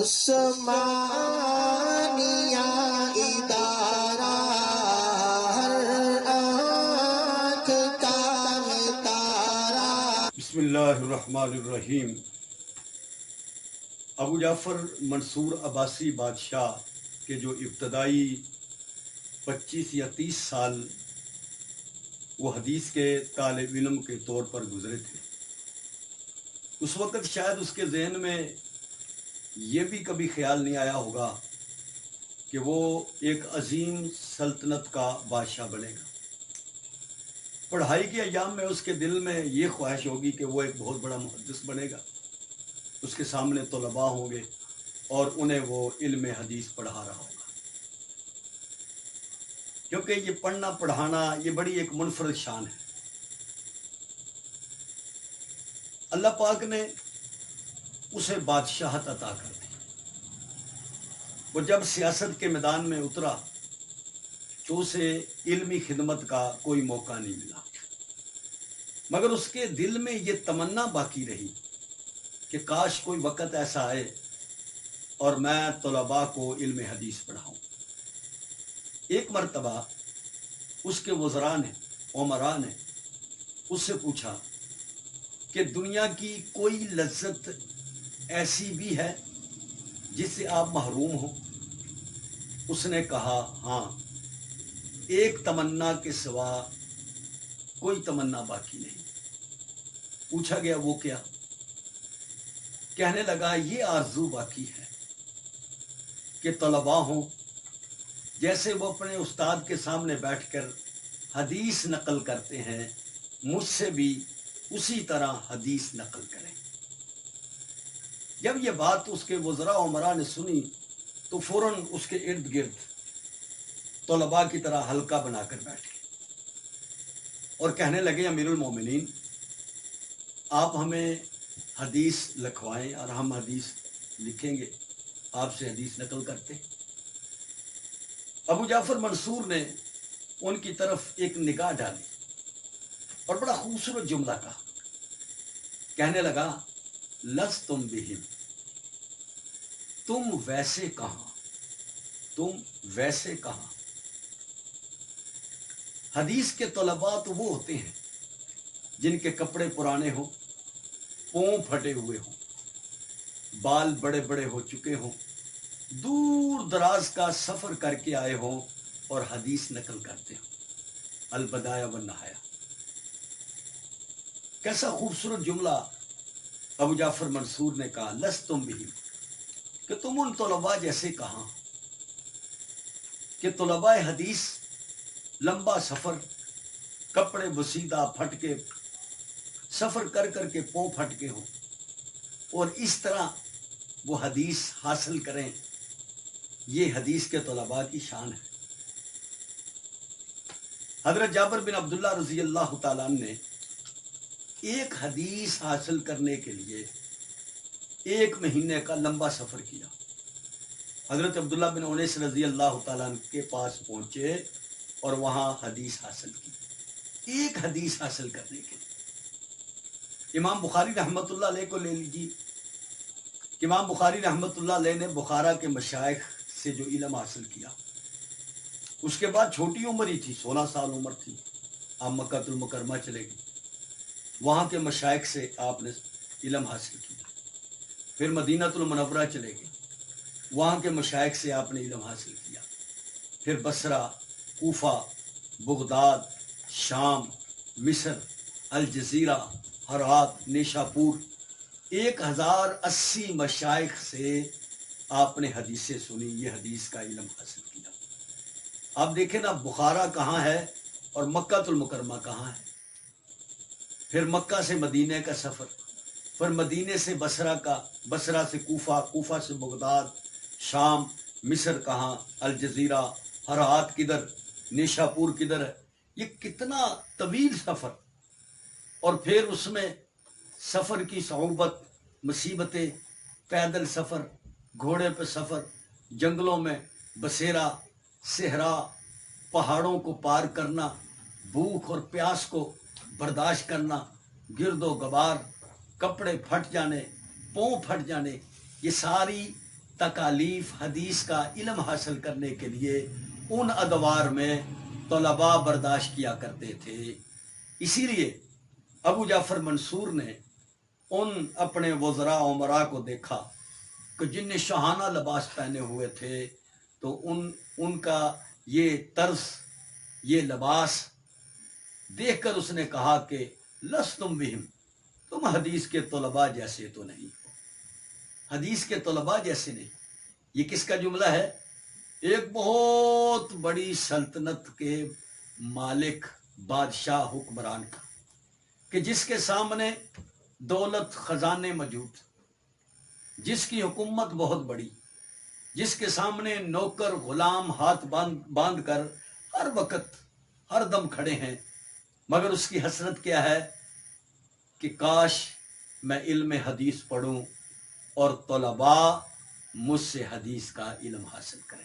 عثمانیہ ادارہ ہر آنکھ کا تارا۔ بسم اللہ الرحمن الرحیم۔ ابو جعفر منصور عباسی بادشاہ کے جو ابتدائی 25 یا 30 سال وہ حدیث کے طالب علم کے طور پر گزرے تھے، اس وقت شاید اس کے ذہن میں یہ بھی کبھی خیال نہیں آیا ہوگا کہ وہ ایک عظیم سلطنت کا بادشاہ بنے گا۔ پڑھائی کے ایام میں اس کے دل میں یہ خواہش ہوگی کہ وہ ایک بہت بڑا محدث بنے گا، اس کے سامنے طلباء ہوں گے اور انہیں وہ علم حدیث پڑھا رہا ہوگا، کیونکہ یہ پڑھنا پڑھانا یہ بڑی ایک منفرد شان ہے۔ اللہ پاک نے اسے بادشاہت عطا کر دی۔ وہ جب سیاست کے میدان میں اترا تو اسے علمی خدمت کا کوئی موقع نہیں ملا، مگر اس کے دل میں یہ تمنا باقی رہی کہ کاش کوئی وقت ایسا آئے اور میں طلباء کو علم حدیث پڑھاؤں۔ ایک مرتبہ اس کے وزراء نے عمراء نے اس سے پوچھا کہ دنیا کی کوئی لذت ایسی بھی ہے جس سے آپ محروم ہوں؟ اس نے کہا ہاں، ایک تمنا کے سوا کوئی تمنا باقی نہیں۔ پوچھا گیا وہ کیا؟ کہنے لگا یہ آرزو باقی ہے کہ طلباء ہوں جیسے وہ اپنے استاد کے سامنے بیٹھ کر حدیث نقل کرتے ہیں، مجھ سے بھی اسی طرح حدیث نقل کریں۔ جب یہ بات اس کے وزراء عمراء نے سنی تو فوراً اس کے ارد گرد طلباء کی طرح حلقہ بنا کر بیٹھ گئے اور کہنے لگے امیر المومنین، آپ ہمیں حدیث لکھوائیں اور ہم حدیث لکھیں گے، آپ سے حدیث نقل کرتے ہیں۔ ابو جعفر منصور نے ان کی طرف ایک نگاہ ڈالی اور بڑا خوبصورت جملہ کہا، کہنے لگا لستم بہم، تم ویسے کہاں، تم ویسے کہاں۔ حدیث کے طلباء تو وہ ہوتے ہیں جن کے کپڑے پرانے ہوں، پاؤں پھٹے ہوئے ہوں، بال بڑے بڑے ہو چکے ہوں، دور دراز کا سفر کر کے آئے ہوں اور حدیث نقل کرتے ہوں۔ البدایہ والنہایہ، کیسا خوبصورت جملہ ابو جعفر منصور نے کہا، لستم بہم، کہ تم ان طلباء جیسے کہاں کہ طلباء حدیث لمبا سفر، کپڑے بسیدہ پھٹ کے سفر کر کر کے پاؤں پھٹ کے ہوں اور اس طرح وہ حدیث حاصل کریں۔ یہ حدیث کے طلباء کی شان ہے۔ حضرت جابر بن عبداللہ رضی اللہ تعالیٰ عنہ نے ایک حدیث حاصل کرنے کے لیے 1 مہینے کا لمبا سفر کیا۔ حضرت عبداللہ بن انیس رضی اللہ تعالیٰ عنہ کے پاس پہنچے اور وہاں حدیث حاصل کی، ایک حدیث حاصل کرنے کے لیے۔ امام بخاری رحمۃ اللہ علیہ کو لے لیجیے، امام بخاری رحمۃ اللہ علیہ نے بخارا کے مشائخ سے جو علم حاصل کیا، اس کے بعد چھوٹی عمر ہی تھی، 16 سال عمر تھی، آپ مکہ المکرمہ چلے گئے، وہاں کے مشائخ سے آپ نے علم حاصل کیا۔ پھر مدینہ المنورہ چلے گئے، وہاں کے مشائخ سے آپ نے علم حاصل کیا۔ پھر بصرہ، کوفہ، بغداد، شام، مصر، الجزیرہ، ہرات، نیشاپور، 1080 مشائخ سے آپ نے حدیثیں سنی، یہ حدیث کا علم حاصل کیا۔ آپ دیکھیں نا، بخارا کہاں ہے اور مکہ المکرمہ کہاں ہے۔ پھر مکہ سے مدینہ کا سفر، پھر مدینے سے بصرہ کا، بصرہ سے کوفہ، کوفہ سے بغداد، شام، مصر کہاں، الجزیرہ، ہرات کدھر، نیشاپور کدھر ہے، یہ کتنا طویل سفر۔ اور پھر اس میں سفر کی صعوبت، مصیبتیں، پیدل سفر، گھوڑے پہ سفر، جنگلوں میں بسیرا، صحرا، پہاڑوں کو پار کرنا، بھوک اور پیاس کو برداشت کرنا، گرد و غبار، کپڑے پھٹ جانے، پاؤں پھٹ جانے، یہ ساری تکالیف حدیث کا علم حاصل کرنے کے لیے ان ادوار میں طلباء برداشت کیا کرتے تھے۔ اسی لیے ابو جعفر منصور نے ان اپنے وزراء عمراء کو دیکھا کہ جن نے شاہانہ لباس پہنے ہوئے تھے، تو ان کا یہ طرز، یہ لباس دیکھ کر اس نے کہا کہ لستم بہم، تم حدیث کے طلباء جیسے تو نہیں ہو، حدیث کے طلباء جیسے نہیں۔ یہ کس کا جملہ ہے؟ ایک بہت بڑی سلطنت کے مالک، بادشاہ، حکمران کا، کہ جس کے سامنے دولت خزانے موجود، جس کی حکومت بہت بڑی، جس کے سامنے نوکر غلام ہاتھ باندھ کر ہر وقت ہر دم کھڑے ہیں، مگر اس کی حسرت کیا ہے کہ کاش میں علم حدیث پڑھوں اور طلباء مجھ سے حدیث کا علم حاصل کریں۔